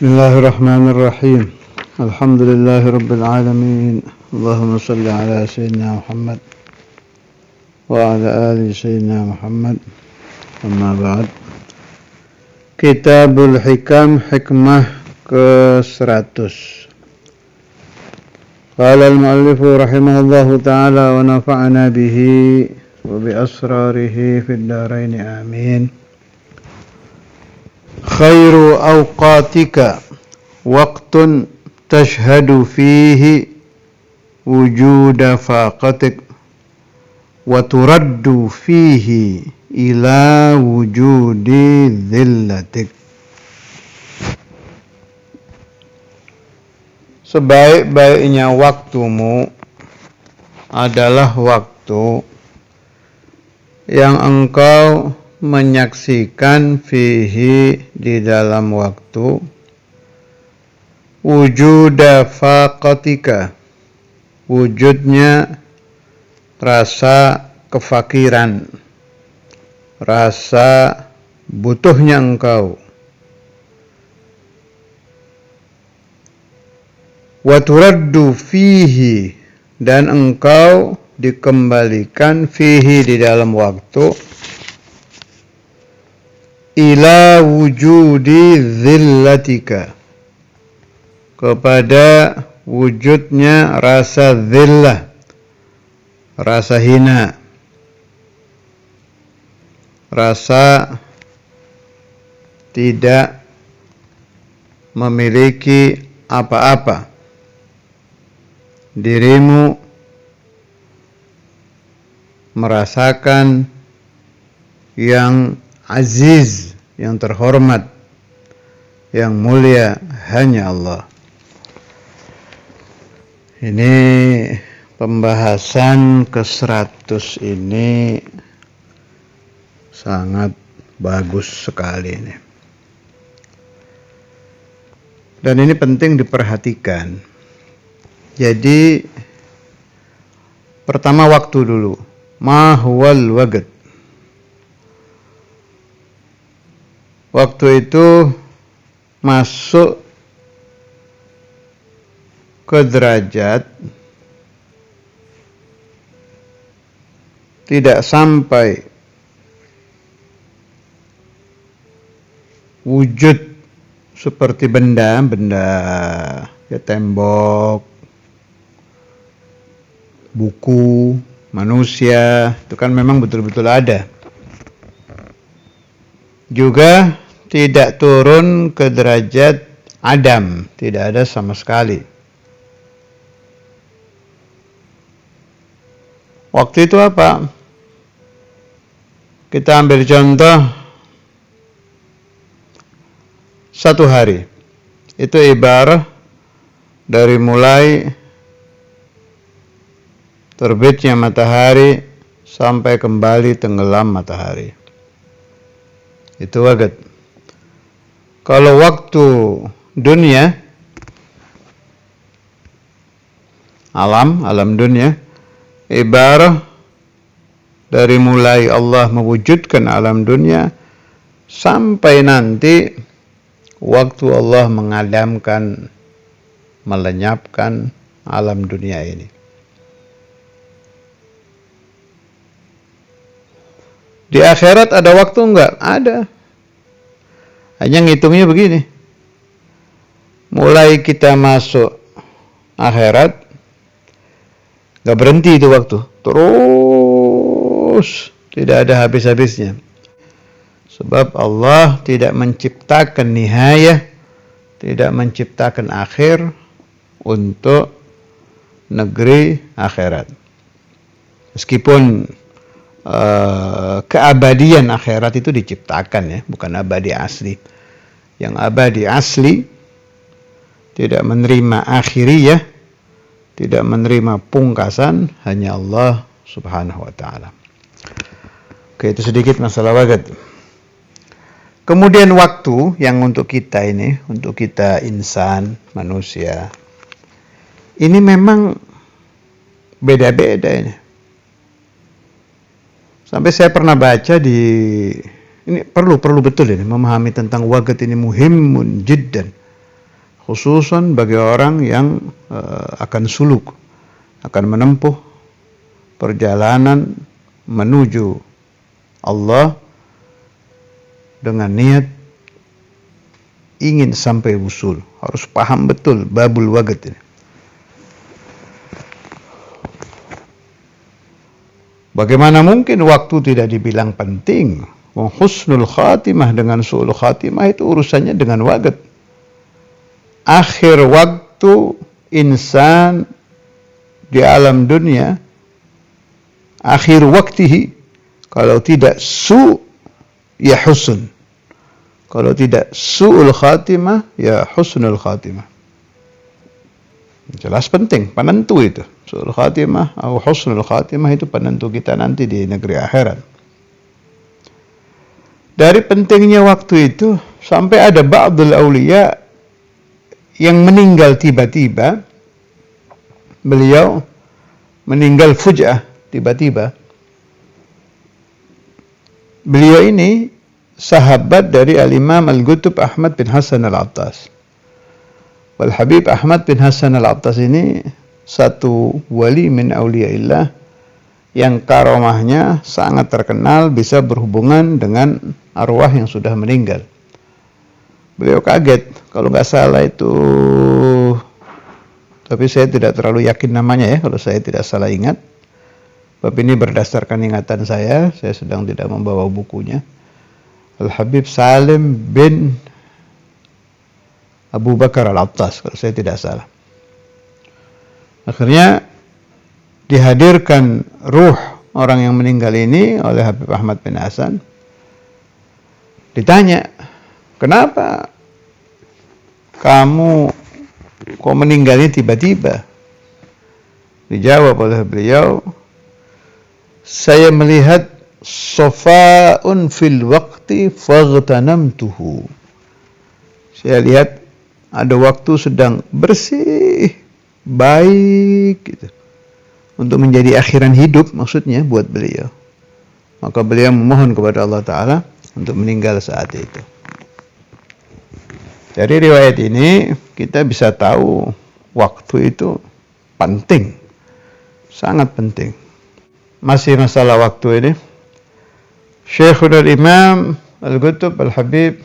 Bismillahirrahmanirrahim. Alhamdulillahirabbil Allahumma salli ala sayyidina Muhammad wa ala ali sayyidina Muhammad. Amma ba'd. Kitabul Hikam, hikmah ke-100. Qala al-mu'allifu rahimahullahu ta'ala wa nafa'ana bihi wa bi asrarihi fid dharain amin. Khairu awqatika waqtun tashhadu fihi wujuda faqatik wa turaddu fihi ila wujudi dhillatik. Sebaik-baiknya waktumu adalah waktu yang engkau menyaksikan fihi di dalam waktu wujuda faqatika, wujudnya rasa kefakiran, rasa butuhnya engkau. Wa turaddu fihi, dan engkau dikembalikan fihi di dalam waktu ila wujudi dhillatika, kepada wujudnya rasa dhillah, rasa hina, rasa tidak memiliki apa-apa. Dirimu merasakan yang aziz, yang terhormat, yang mulia hanya Allah. Ini pembahasan ke-100 ini sangat bagus sekali ini. Dan ini penting diperhatikan. Jadi pertama waktu dulu. Ma huwal waqt. Waktu itu masuk ke derajat tidak sampai wujud seperti benda ya, tembok, buku, manusia, itu kan memang betul-betul ada. Juga tidak turun ke derajat adam, tidak ada sama sekali. Waktu itu apa? Kita ambil contoh satu hari. Itu ibarat dari mulai terbitnya matahari sampai kembali tenggelam matahari. Itu waktu. Kalau waktu dunia, alam dunia, ibarat dari mulai Allah mewujudkan alam dunia sampai nanti waktu Allah mengadamkan, melenyapkan alam dunia ini. Di akhirat ada waktu enggak? Ada. Hanya ngitungnya begini. Mulai kita masuk akhirat, enggak berhenti itu waktu. Terus tidak ada habis-habisnya. Sebab Allah tidak menciptakan nihayah, tidak menciptakan akhir untuk negeri akhirat. Meskipun keabadian akhirat itu diciptakan ya, bukan abadi asli. Yang abadi asli tidak menerima akhiriyah, tidak menerima pungkasan, hanya Allah Subhanahu wa ta'ala. Oke, itu sedikit masalah waktu. Kemudian waktu yang untuk kita ini, untuk kita insan, manusia, ini memang beda-beda ini. Sampai saya pernah baca ini perlu betul ini memahami tentang waqt ini muhimun jiddan. khususan bagi orang yang akan suluk, akan menempuh perjalanan menuju Allah dengan niat ingin sampai wusul. Harus paham betul babul waqt ini. Bagaimana mungkin waktu tidak dibilang penting? Husnul khatimah dengan su'ul khatimah itu urusannya dengan waqt. Akhir waktu insan di alam dunia, akhir waktihi, kalau tidak ya husn. Kalau tidak su'ul khatimah, ya husnul khatimah. Jelas penting, penentu itu. Su'ul khatimah atau husnul khatimah itu penentu kita nanti di negeri akhirat. Dari pentingnya waktu itu, sampai ada ba'dul awliya yang meninggal tiba-tiba. Beliau meninggal fuj'ah, tiba-tiba. Beliau ini sahabat dari Al-Imam Al-Qutb Ahmad bin Hasan Al-Attas. Wal-Habib Ahmad bin Hasan Al-Attas ini satu wali min awliyaillah yang karomahnya sangat terkenal, bisa berhubungan dengan arwah yang sudah meninggal. Beliau kaget, kalau nggak salah itu, tapi saya tidak terlalu yakin namanya ya, kalau saya tidak salah ingat. Bab ini berdasarkan ingatan saya sedang tidak membawa bukunya. Al-Habib Salim bin Abu Bakar Al-Attas, kalau saya tidak salah. Akhirnya dihadirkan ruh orang yang meninggal ini oleh Habib Ahmad bin Hasan. Ditanya, kenapa kamu kok meninggalnya tiba-tiba? Dijawab oleh beliau, saya melihat sofa'un fil waqti faghtanamtuhu. Saya lihat ada waktu sedang bersih, baik gitu. Untuk menjadi akhiran hidup maksudnya buat beliau. Maka beliau memohon kepada Allah Ta'ala untuk meninggal saat itu. Dari riwayat ini kita bisa tahu waktu itu penting. Sangat penting. Masih masalah waktu ini. Syekhul Imam Al-Qutb Al-Habib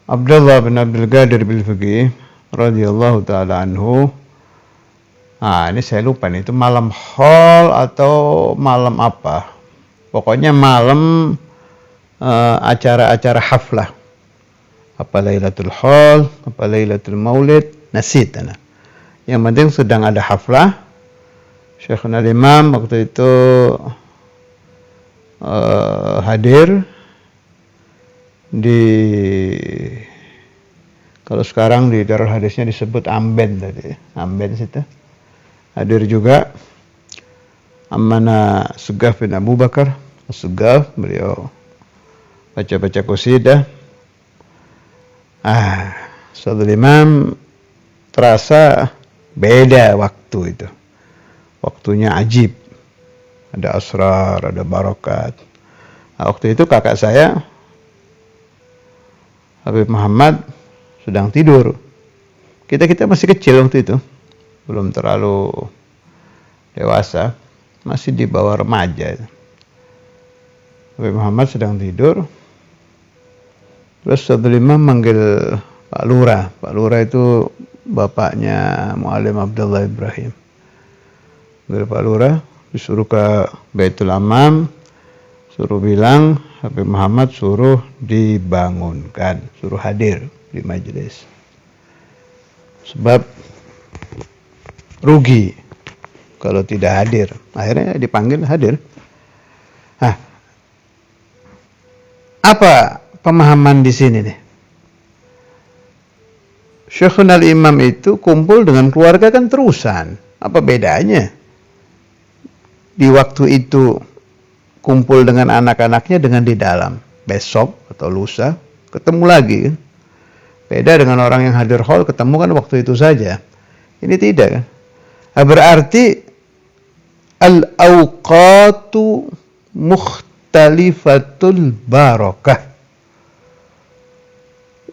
Abdullah bin Abdul Qadir Bil-Fiqih radhiyallahu ta'ala anhu. Ini saya lupa nih, itu malam haul atau malam apa. Pokoknya malam acara-acara haflah. Apa Lailatul Haul, apa Lailatul Maulid, nasid. Yang penting sedang ada haflah. Syekhul Imam waktu itu hadir di, kalau sekarang di Darul Hadisnya disebut Amben tadi, Amben situ. Hadir juga Amanah Sugaf bin Abu Bakar Sugaf, beliau baca-baca qasidah. Syekhul Imam terasa beda waktu itu. Waktunya ajib, ada asrar, ada barakat. Waktu itu kakak saya, Habib Muhammad, sedang tidur. Kita masih kecil waktu itu, belum terlalu dewasa, masih di bawah remaja. Habib Muhammad sedang tidur, terus Syekhul Imam manggil Pak Lurah. Pak Lurah itu bapaknya Muallim Abdullah Ibrahim. Pak Lurah disuruh ke Baitul Amam, suruh bilang Habib Muhammad suruh dibangunkan, suruh hadir di majelis. Sebab rugi kalau tidak hadir. Akhirnya dipanggil hadir. Apa pemahaman di sini nih? Syekhul Imam itu kumpul dengan keluarga kan terusan. Apa bedanya? Di waktu itu kumpul dengan anak-anaknya dengan di dalam. Besok atau lusa ketemu lagi kan. Beda dengan orang yang hadir hall, ketemu kan waktu itu saja. Ini tidak kan. Berarti al-awqatu mukhtalifatul barakah.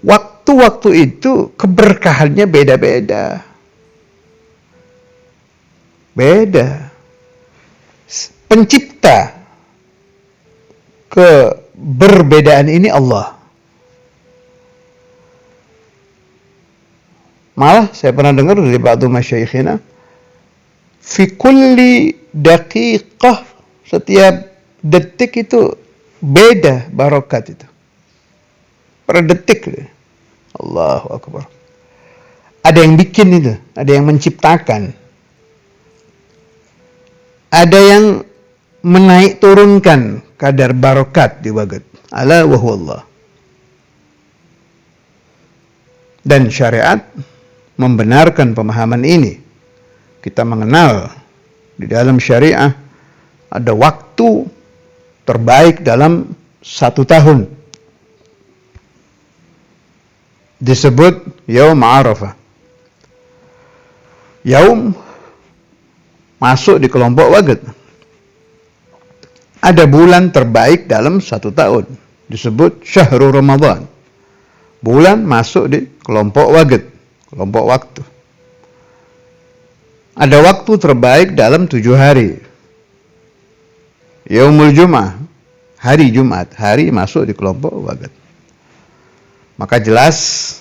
waktu-waktu itu keberkahannya beda-beda. Beda. Pencipta keberbedaan ini Allah. Malah saya pernah dengar dari ba'du masyayikhina, fi kulli daqiqah, setiap detik itu beda barokat itu. Per detik. Allahu Akbar. Ada yang bikin itu, ada yang menciptakan. Ada yang menaik turunkan kadar barokat di wagat. Ala wa huwa Allah. Dan syariat membenarkan pemahaman ini. Kita mengenal di dalam syariah ada waktu terbaik dalam 1 tahun. Disebut Yaum Arafah. Yaum masuk di kelompok wagat. Ada bulan terbaik dalam 1 tahun. Disebut Syahrul Ramadan. Bulan masuk di kelompok wagat. Kelompok waktu. Ada waktu terbaik dalam 7 hari. Yaumul Jum'ah. Hari Jumat. Hari masuk di kelompok wagat. Maka jelas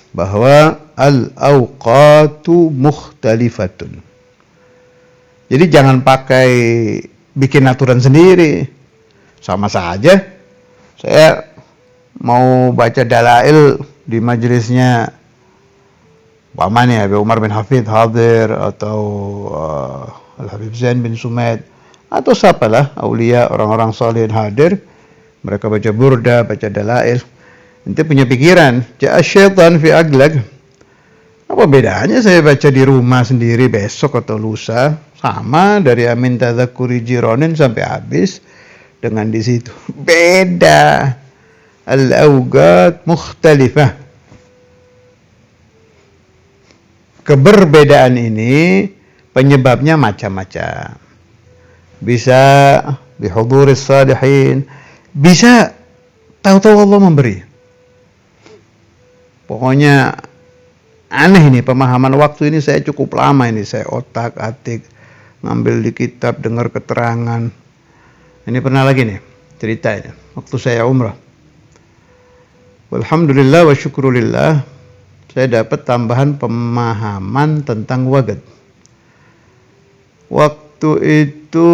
bahwa al-awqatu mukhtalifatun. Jadi jangan pakai bikin aturan sendiri. Sama saja. Saya mau baca dalail di majelisnya Wamani Abi Umar bin Hafid hadir, atau Al-Habib Zain bin Sumaid, atau siapalah aulia orang-orang saleh hadir. Mereka baca burda, baca dalail. Nanti punya pikiran, ja'a syaitan fi aglak. Apa bedanya saya baca di rumah sendiri besok atau lusa? Sama dari amin tadzakuri jironin sampai habis dengan di situ. Beda. Al-awqat mukhtalifah. Keberbedaan ini penyebabnya macam-macam. Bisa bihuduris salihin, bisa tahu-tahu Allah memberi. Pokoknya aneh ini pemahaman waktu ini, saya cukup lama ini saya otak-atik, ngambil di kitab, dengar keterangan. Ini pernah lagi nih cerita ini waktu saya umrah. Alhamdulillah wa syukrulillah, saya dapat tambahan pemahaman tentang wagat. Waktu itu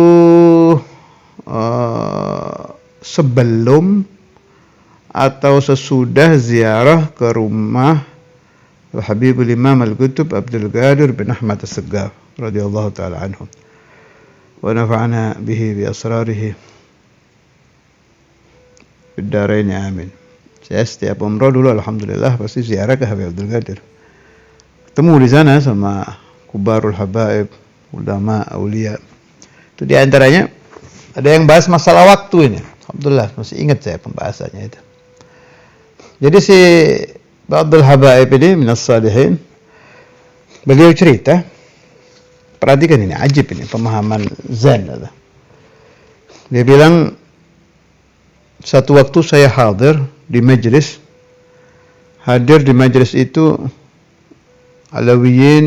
sebelum atau sesudah ziarah ke rumah Al-Habibul Imam Al-Qutb Abdul Qadir bin Ahmad As-Saggaf radhiyallahu taala anhu. Wa nafa'ana bihi bi asrarihi fid dharain amin. Saya setiap umrah dulu alhamdulillah pasti ziarah ke Habib Abdul Qadir. Ketemu di sana sama kubarul habaib, ulama, aulia. Itu di antaranya ada yang bahas masalah waktu ini. Alhamdulillah masih ingat saya pembahasannya itu. Jadi si Abdul Habaib ini minas salihin, beliau cerita, perhatikan ini ajib ini pemahaman Zen. Dia bilang, satu waktu saya hadir di majelis itu Alawiyin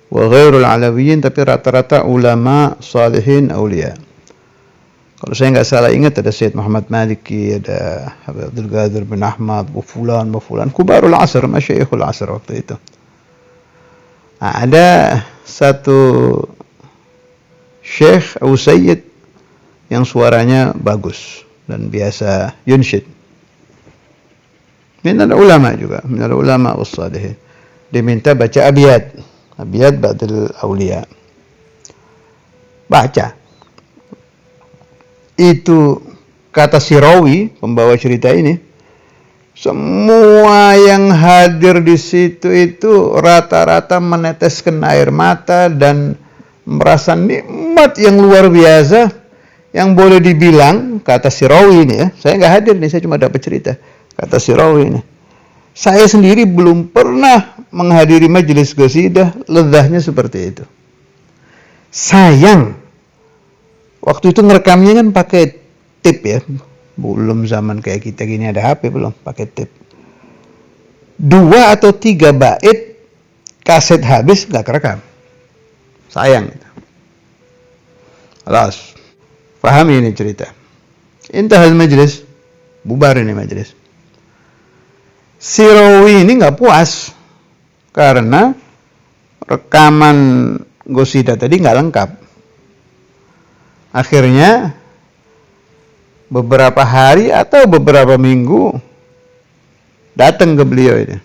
wa ghairul Alawiyin, tapi rata-rata ulama salihin aulia. Kalau saya nggak salah ingat ada Syed Muhammad Maliki, ada Habib Abdul Qadir bin Ahmad, Bufulan, kubarul asr, masyayikhul asr waktu itu. Nah, ada satu syekh atau sayyid yang suaranya bagus dan biasa yunshid. Minal ulama juga, minal ulama was-salihin. Diminta baca abiyat ba'dal awliya. Baca. Itu kata si rawi, pembawa cerita ini, semua yang hadir di situ itu rata-rata meneteskan air mata dan merasa nikmat yang luar biasa, yang boleh dibilang, kata si rawi ini ya, saya nggak hadir nih, saya cuma dapat cerita, kata si rawi ini, saya sendiri belum pernah menghadiri majelis qasidah ledahnya seperti itu. Sayang, waktu itu ngerekamnya kan pakai tip ya, belum zaman kayak kita gini ada HP, belum pakai tip. 2 atau 3 bait kaset habis nggak kerekam. Sayang. Alas, pahami ini cerita. Intahal majlis, bubar ini majlis. Si rawi ini nggak puas karena rekaman Gosida tadi nggak lengkap. Akhirnya beberapa hari atau beberapa minggu datang ke beliau ini,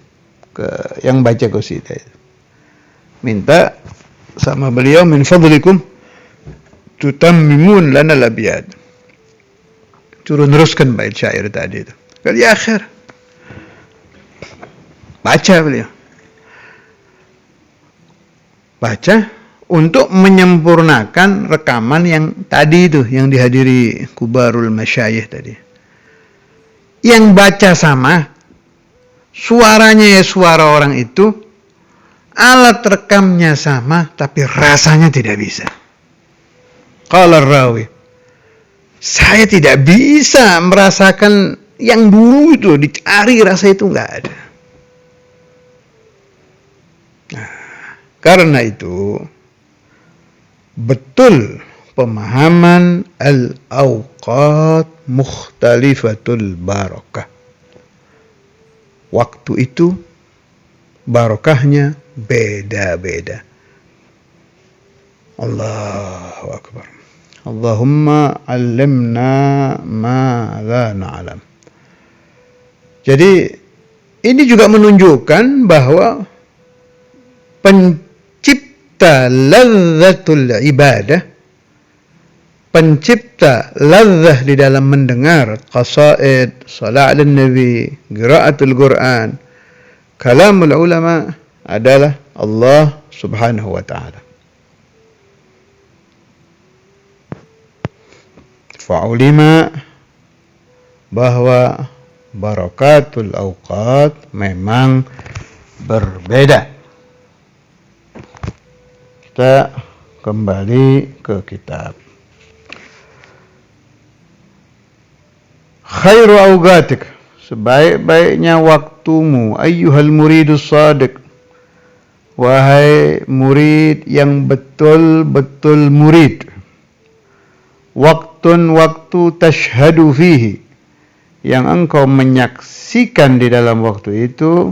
ke yang baca Gosida itu, minta sama beliau, min fadlikum tutammimun lana al-abyad, turun teruskan bait syair tadi itu. Kali akhir baca beliau, baca untuk menyempurnakan rekaman yang tadi itu, yang dihadiri kubarul masyayikh tadi. Yang baca sama, suaranya ya suara orang itu, alat rekamnya sama, tapi rasanya tidak bisa. Qala rawi, saya tidak bisa merasakan yang dulu itu, dicari rasa itu nggak ada. Nah, karena itu, betul pemahaman al-awqat mukhtalifatul barakah. Waktu itu barakahnya beda-beda. Allahu Akbar. Allahumma allimna ma la na'lam. Jadi ini juga menunjukkan bahwa pencipta ladzatul ibadah, pencipta ladzah di dalam mendengar qasaid, salat ala nabi, qiraatul Quran, kalamul ulama adalah Allah Subhanahu wa taala. Fa'ulima bahwa barakatul awqat memang berbeda. Kita kembali ke kitab. Khairu awqatik, sebaik-baiknya waktumu, ayyuhal muridus sadiq, wahai murid yang betul-betul murid. Waktun waktu tashhadu fihi, yang engkau menyaksikan di dalam waktu itu,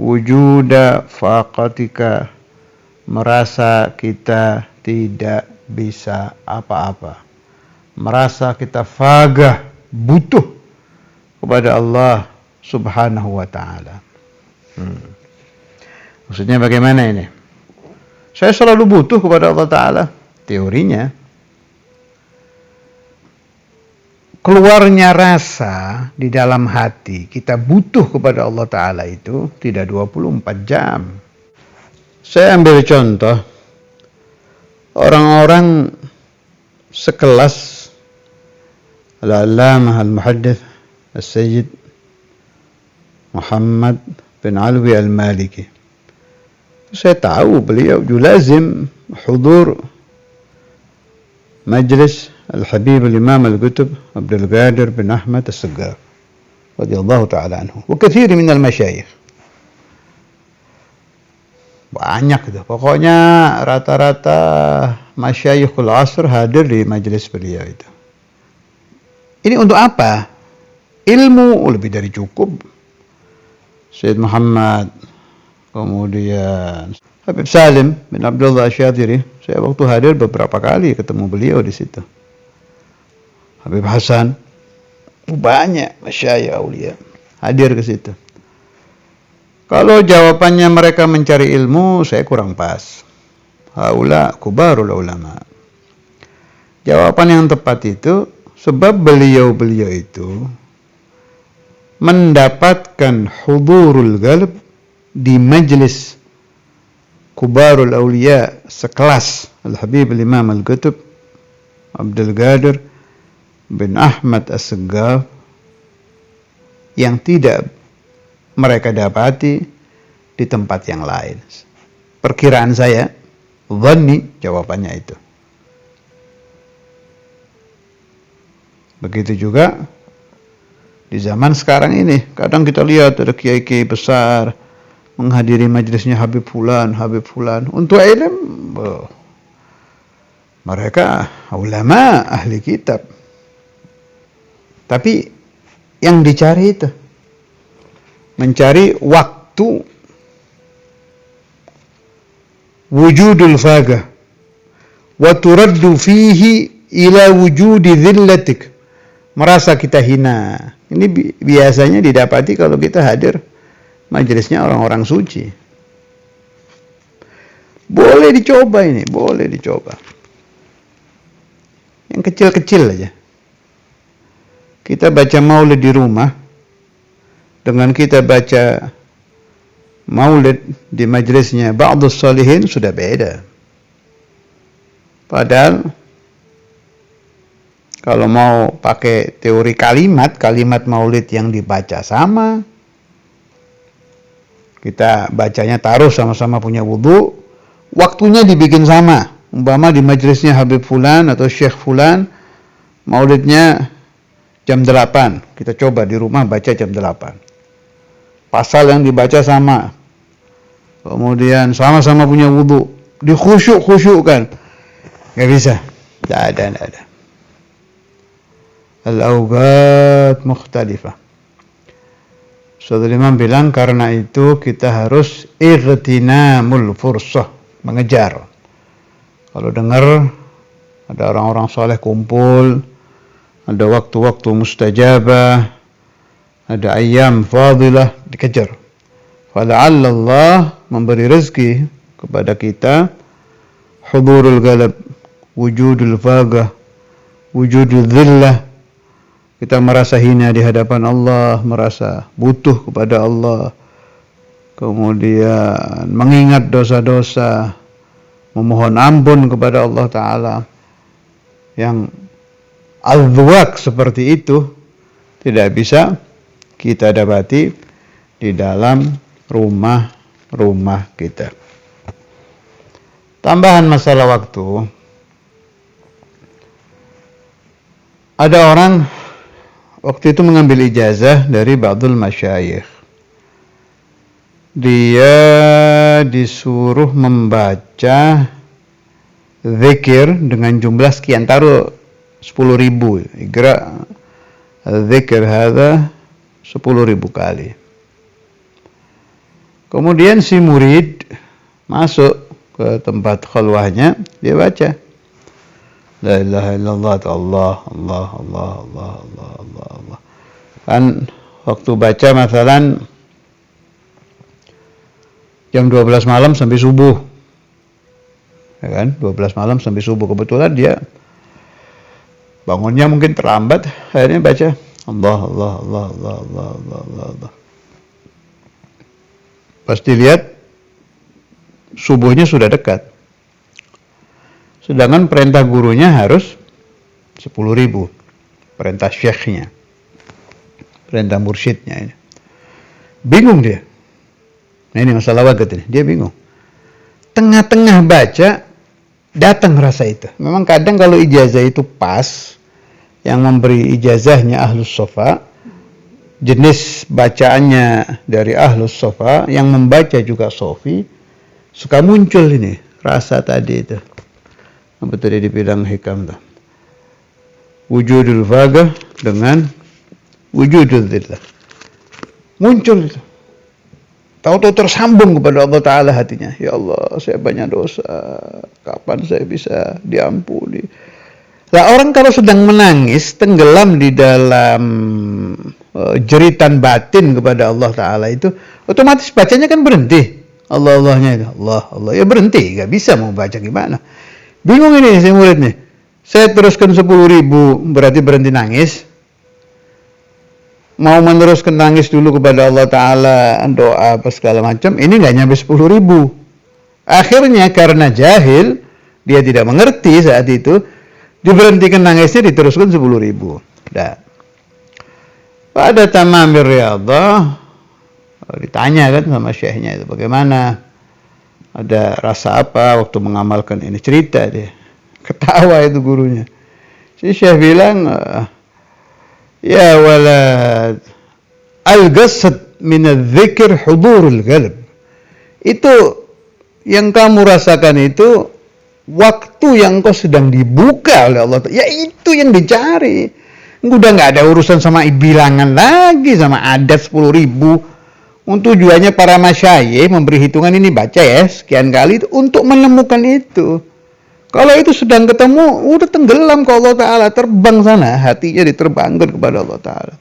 wujuda faqatika, merasa kita tidak bisa apa-apa, merasa kita fagah, butuh kepada Allah Subhanahu wa ta'ala. Maksudnya bagaimana ini? Saya selalu butuh kepada Allah Ta'ala. Teorinya, keluarnya rasa di dalam hati kita butuh kepada Allah Ta'ala itu tidak 24 jam. Saya ambil contoh orang-orang sekelas Al-Allamah Al-Muhaddits As-Sayyid Muhammad bin Alwi Al-Maliki. Saya tahu beliau julazim hudur majlis Al-Habib Al-Imam Al-Qutb Abdul Qadir bin Ahmad As-Sagaf radhiyallahu ta'ala anhu wa kathir min al-masyayikh. Banyak itu. Pokoknya rata-rata masyayikhul asr hadir di majelis beliau itu. Ini untuk apa? Ilmu lebih dari cukup. Syed Muhammad, kemudian Habib Salim bin Abdullah Syadhiri. Saya waktu hadir beberapa kali ketemu beliau di situ. Habib Hasan, banyak masyayikh aulia hadir ke situ. Kalau jawabannya mereka mencari ilmu, saya kurang pas. Haula kubarul ulama. Jawaban yang tepat itu, sebab beliau-beliau itu mendapatkan hudurul qalb di majlis kubarul awliya sekelas Al-Habib Al-Imam Al-Qutb Abdul Qadir bin Ahmad As-Sagaf yang tidak mereka dapati di tempat yang lain. Perkiraan saya, dhanni, jawabannya itu. Begitu juga Di zaman sekarang ini, kadang kita lihat ada kiai-kiai besar menghadiri majelisnya Habib Fulan. Untuk ilmu, mereka ulama ahli kitab. Tapi yang dicari itu, mencari waktu wujudul fagah wa turaddu fihi ila wujudi dhillatik. Merasa kita hina. Ini biasanya didapati kalau kita hadir majelisnya orang-orang suci. Boleh dicoba ini, boleh dicoba. Yang kecil-kecil aja. Kita baca maulid di rumah, dengan kita baca maulid di majelisnya ba'dus shalihin sudah beda. Padahal kalau mau pakai teori kalimat maulid yang dibaca sama. Kita bacanya taruh sama-sama punya wudu, waktunya dibikin sama. Umpama di majelisnya Habib Fulan atau Syekh Fulan, maulidnya jam 8. Kita coba di rumah baca jam 8. Pasal yang dibaca sama. Kemudian sama-sama punya wudu, dikhusyuk-khusyukkan. Gak bisa. Tidak ada. Al-awqat mukhtalifah. Saudara Imam bilang karena itu kita harus ightinamul fursah, mengejar. Kalau dengar ada orang-orang soleh kumpul, ada waktu-waktu mustajabah, ada ayyam fadilah, dikejar. Fala'alla Allah memberi rezeki kepada kita hudurul galab, wujudul fagah, wujudul dhillah. Kita merasa hina di hadapan Allah, merasa butuh kepada Allah, kemudian mengingat dosa-dosa, memohon ampun kepada Allah Ta'ala. Yang al-dhwaq seperti itu tidak bisa kita dapati di dalam rumah-rumah kita. Tambahan masalah waktu, ada orang waktu itu mengambil ijazah dari ba'dul masyayikh. Dia disuruh membaca zikir dengan jumlah sekian, taruh 10.000. Iqra zikir hadza 10.000 kali. Kemudian si murid masuk ke tempat khalwahnya, dia baca La ilaha illallah, Allah. Kan waktu baca masalan jam 12 malam sampai subuh. Ya kan? 12 malam sampai subuh. Kebetulan dia bangunnya mungkin terlambat, akhirnya baca Allah. Pas dilihat subuhnya sudah dekat. Sedangkan perintah gurunya harus 10.000. Perintah syekhnya. Perintah mursyidnya. Bingung dia. Nah ini masalah waktu ini. Dia bingung. Tengah-tengah baca, datang rasa itu. Memang kadang kalau ijazah itu pas, yang memberi ijazahnya ahlus sofa, jenis bacaannya dari ahlus sofa, yang membaca juga sofi, suka muncul ini. Rasa tadi itu. Apa tadi dibilang hikam tuh? Wujudul fagah dengan wujudul dhillah. Muncul itu. Tahu-tahu tersambung kepada Allah Ta'ala hatinya. Ya Allah, saya banyak dosa. Kapan saya bisa diampuni? Lah orang kalau sedang menangis, tenggelam di dalam jeritan batin kepada Allah Ta'ala itu, otomatis bacanya kan berhenti. Allahnya itu. Allah. Ya berhenti. Gak bisa mau baca gimana. Bingung ini si murid nih. Saya teruskan 10.000 berarti berhenti nangis. Mau meneruskan nangis dulu kepada Allah Ta'ala, doa apa segala macam, ini nggak nyampe 10.000. Akhirnya karena jahil, dia tidak mengerti saat itu, diberhentikan nangisnya, diteruskan 10.000. Dah. Pada tamamir riyadhah, ditanya kan sama syekhnya itu, bagaimana? Ada rasa apa waktu mengamalkan ini? Cerita dia. Ketawa itu gurunya. Si syekh bilang, Ya walad, al-qasd min adz-dzikr hudurul qalb. Itu yang kamu rasakan itu waktu yang kau sedang dibuka oleh Allah. Ya itu yang dicari. Udah nggak ada urusan sama bilangan lagi, sama adat 10.000. Tujuannya para masyayikh memberi hitungan ini, baca ya sekian kali itu untuk menemukan itu. Kalau itu sedang ketemu, udah tenggelam ke Allah Ta'ala, terbang sana, hatinya diterbangkan kepada Allah Ta'ala.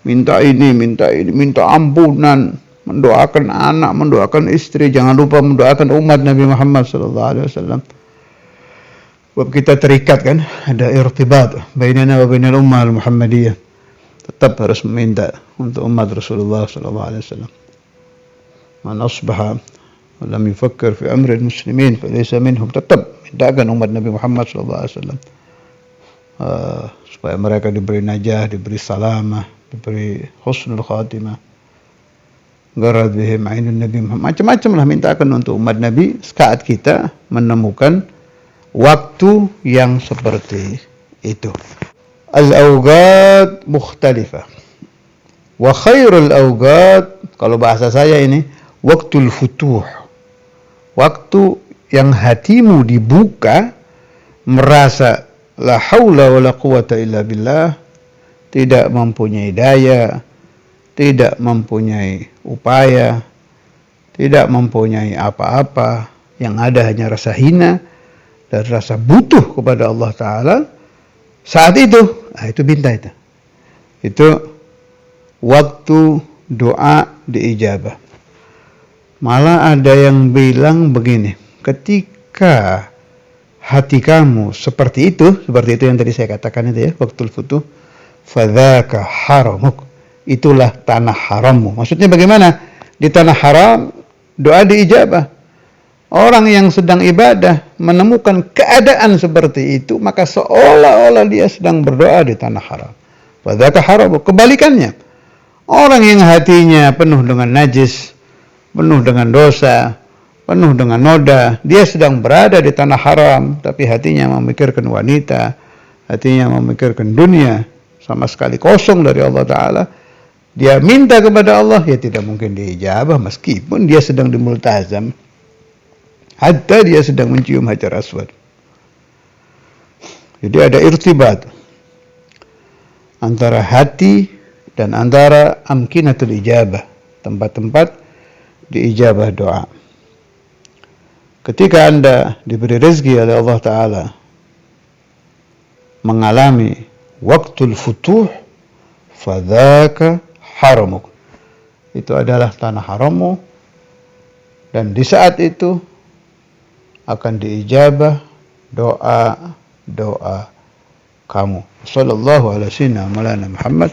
Minta ini, minta ampunan, mendoakan anak, mendoakan istri, jangan lupa mendoakan umat Nabi Muhammad SAW. Sebab kita terikat kan, ada irtibat bainana wa bainal ummah al-Muhammadiyah. Tetap harus meminta untuk umat Rasulullah SAW. Man asbaha wa lam yufakkir fi amri al-muslimin falaysa minhum. Tetap mintakan umat Nabi Muhammad SAW supaya mereka diberi najah, diberi salamah, diberi husnul khatimah. Garad bihim ainun Nabi Muhammad. Macam-macam lah mintakan untuk umat Nabi saat kita menemukan waktu yang seperti itu. Al-awqat mukhtalifah. Wa khairul awqat, kalau bahasa saya ini, waktul futuh. Waktu yang hatimu dibuka, merasa la haula wa la quwata illa billah, tidak mempunyai daya, tidak mempunyai upaya, tidak mempunyai apa-apa, yang ada hanya rasa hina dan rasa butuh kepada Allah Ta'ala. Saat itu, itu minta itu. Itu waktu doa diijabah. Malah ada yang bilang begini, ketika hati kamu seperti itu yang tadi saya katakan itu ya, waktul futuh, fadzaka haramuk, itulah tanah harammu. Maksudnya bagaimana? Di tanah haram doa diijabah. Orang yang sedang ibadah menemukan keadaan seperti itu, maka seolah-olah dia sedang berdoa di tanah haram. Fadzaka haramuk. Kebalikannya, orang yang hatinya penuh dengan najis, penuh dengan dosa, penuh dengan noda, dia sedang berada di tanah haram, tapi hatinya memikirkan wanita, hatinya memikirkan dunia, sama sekali kosong dari Allah Ta'ala. Dia minta kepada Allah, ya tidak mungkin diijabah meskipun dia sedang di multazam, hatta dia sedang mencium hajar aswad. Jadi ada irtibat antara hati dan antara amkinatul ijabah, tempat-tempat diijabah doa. Ketika Anda diberi rezeki oleh Allah Ta'ala mengalami waktul futuh, fadzaka haramuk, itu adalah tanah harammu, dan di saat itu akan diijabah doa kamu. Sallallahu alaihi wasallam Maulana Muhammad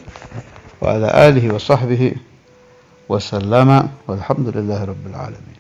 wa ala alihi wa sahbihi wa sallama walhamdulillahi rabbil alamin.